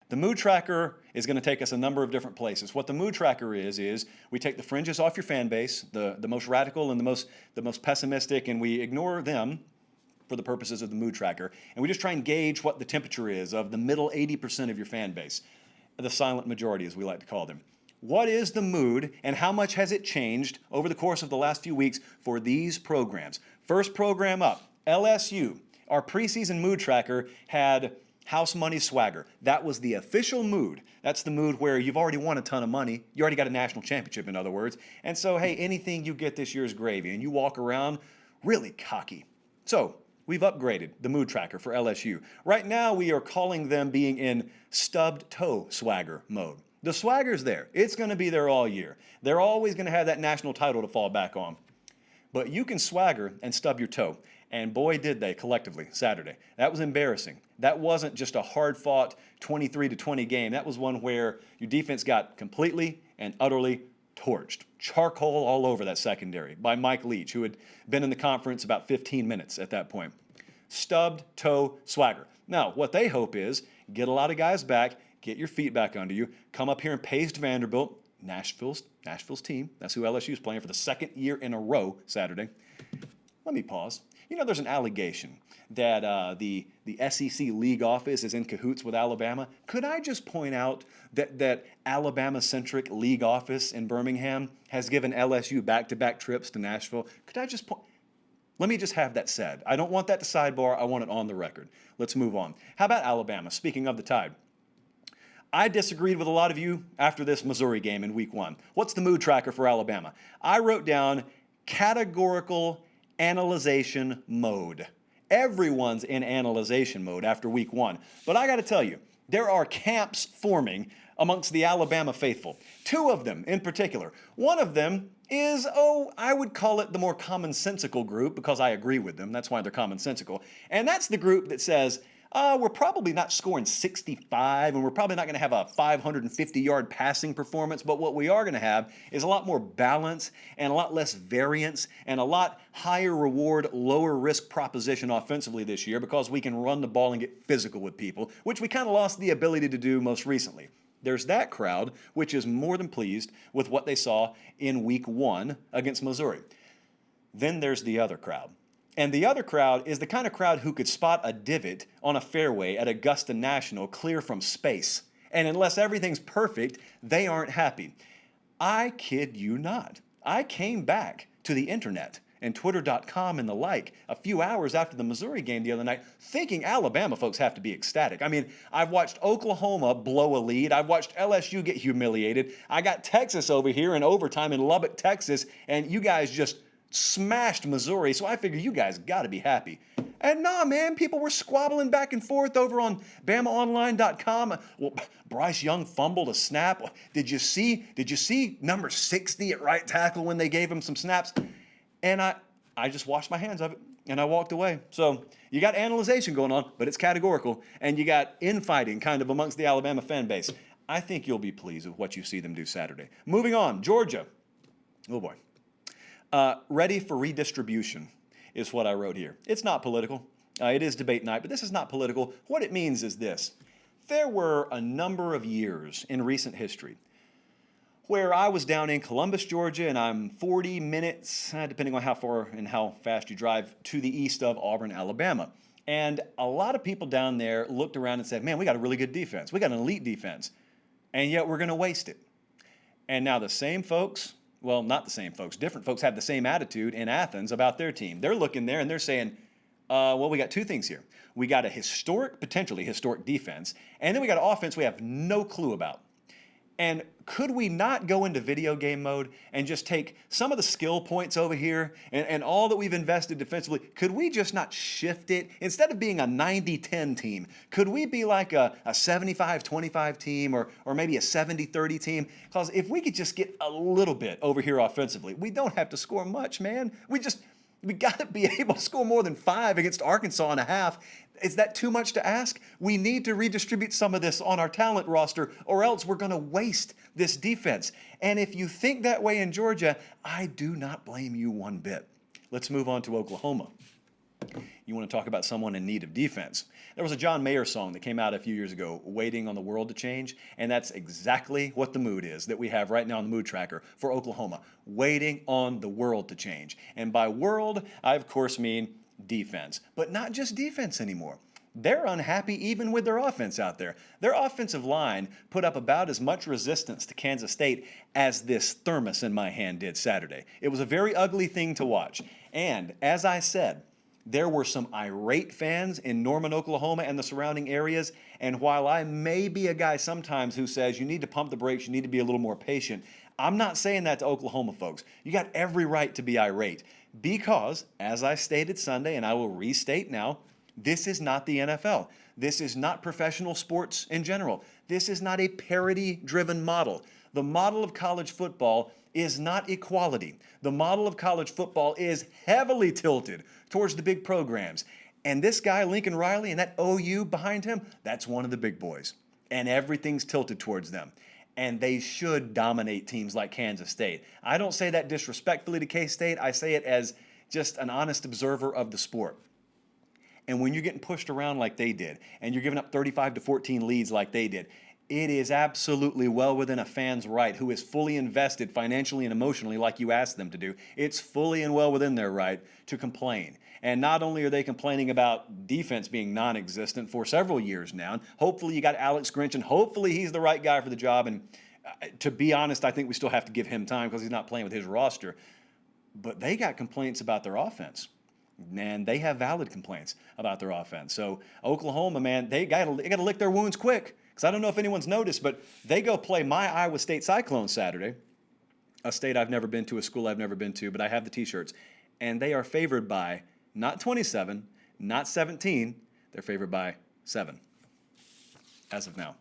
The mood tracker is going to take us a number of different places. What the mood tracker is we take the fringes off your fan base, the most radical and the most pessimistic, and we ignore them for the purposes of the mood tracker. And we just try and gauge what the temperature is of the middle 80% of your fan base, the silent majority, as we like to call them. What is the mood and how much has it changed over the course of the last few weeks for these programs? First program up, LSU. Our preseason mood tracker had house money swagger. That was the official mood. That's the mood where you've already won a ton of money. You already got a national championship, in other words. And so, hey, anything you get this year is gravy. And you walk around really cocky. So we've upgraded the mood tracker for LSU. Right now, we are calling them being in stubbed toe swagger mode. The swagger's there. It's going to be there all year. They're always going to have that national title to fall back on. But you can swagger and stub your toe. And boy, did they collectively Saturday. That was embarrassing. That wasn't just a hard-fought 23-20 game. That was one where your defense got completely and utterly torched. Charcoal all over that secondary by Mike Leach, who had been in the conference about 15 minutes at that point. Stubbed toe swagger. Now, what they hope is get a lot of guys back, get your feet back under you, come up here and paste Vanderbilt, Nashville's team. That's who LSU is playing for the second year in a row Saturday. Let me pause. You know, there's an allegation that the SEC league office is in cahoots with Alabama. Could I just point out that Alabama-centric league office in Birmingham has given LSU back-to-back trips to Nashville? Could I just point? Let me just have that said. I don't want that to sidebar. I want it on the record. Let's move on. How about Alabama? Speaking of the Tide. I disagreed with a lot of you after this Missouri game in week 1. What's the mood tracker for Alabama? I wrote down categorical analyzation mode. Everyone's in analyzation mode after week 1. But I got to tell you, there are camps forming amongst the Alabama faithful. 2 of them in particular. One of them is, I would call it the more commonsensical group because I agree with them. That's why they're commonsensical. And that's the group that says, we're probably not scoring 65, and we're probably not going to have a 550-yard passing performance, but what we are going to have is a lot more balance and a lot less variance and a lot higher reward, lower risk proposition offensively this year because we can run the ball and get physical with people, which we kind of lost the ability to do most recently. There's that crowd, which is more than pleased with what they saw in week 1 against Missouri. Then there's the other crowd. And the other crowd is the kind of crowd who could spot a divot on a fairway at Augusta National clear from space. And unless everything's perfect, they aren't happy. I kid you not. I came back to the internet and Twitter.com and the like a few hours after the Missouri game the other night, thinking Alabama folks have to be ecstatic. I mean, I've watched Oklahoma blow a lead. I've watched LSU get humiliated. I got Texas over here in overtime in Lubbock, Texas, and you guys just smashed Missouri, so I figure you guys got to be happy. And nah, man, people were squabbling back and forth over on BamaOnline.com. Well, Bryce Young fumbled a snap. Did you see number 60 at right tackle when they gave him some snaps? And I just washed my hands of it, and I walked away. So you got analyzation going on, but it's categorical, and you got infighting kind of amongst the Alabama fan base. I think you'll be pleased with what you see them do Saturday. Moving on, Georgia. Oh, boy. Ready for redistribution is what I wrote here. It's not political. It is debate night, but this is not political. What it means is this. There were a number of years in recent history where I was down in Columbus, Georgia, and I'm 40 minutes, depending on how far and how fast you drive, to the east of Auburn, Alabama. And a lot of people down there looked around and said, man, we got a really good defense. We got an elite defense, and yet we're going to waste it. And now the same folks, well, not the same folks, different folks have the same attitude in Athens about their team. They're looking there and they're saying, well, we got 2 things here. We got a potentially historic defense, and then we got an offense we have no clue about. And could we not go into video game mode and just take some of the skill points over here and all that we've invested defensively, could we just not shift it? Instead of being a 90-10 team, could we be like a 75-25 team or maybe a 70-30 team? Because if we could just get a little bit over here offensively, we don't have to score much, man. We got to be able to score more than 5 against Arkansas in a half. Is that too much to ask? We need to redistribute some of this on our talent roster, or else we're going to waste this defense. And if you think that way in Georgia, I do not blame you one bit. Let's move on to Oklahoma. You want to talk about someone in need of defense. There was a John Mayer song that came out a few years ago, Waiting on the World to Change, and that's exactly what the mood is that we have right now on the mood tracker for Oklahoma, waiting on the world to change. And by world, I of course mean defense, but not just defense anymore. They're unhappy even with their offense out there. Their offensive line put up about as much resistance to Kansas State as this thermos in my hand did Saturday. It was a very ugly thing to watch. And as I said, there were some irate fans in Norman, Oklahoma and the surrounding areas. And while I may be a guy sometimes who says you need to pump the brakes, you need to be a little more patient, I'm not saying that to Oklahoma folks. You got every right to be irate because, as I stated Sunday, and I will restate now, this is not the NFL. This is not professional sports in general. This is not a parity-driven model. The model of college football is not equality. The model of college football is heavily tilted towards the big programs. And this guy, Lincoln Riley, and that OU behind him, that's one of the big boys. And everything's tilted towards them. And they should dominate teams like Kansas State. I don't say that disrespectfully to K-State. I say it as just an honest observer of the sport. And when you're getting pushed around like they did, and you're giving up 35-14 leads like they did, it is absolutely well within a fan's right who is fully invested financially and emotionally like you asked them to do. It's fully and well within their right to complain. And not only are they complaining about defense being non-existent for several years now, and hopefully you got Alex Grinch, and hopefully he's the right guy for the job. And to be honest, I think we still have to give him time because he's not playing with his roster. But they got complaints about their offense. Man, they have valid complaints about their offense. So Oklahoma, man, they got to lick their wounds quick. Because I don't know if anyone's noticed, but they go play my Iowa State Cyclones Saturday, a state I've never been to, a school I've never been to, but I have the T-shirts. And they are favored by not 27, not 17. They're favored by 7 as of now.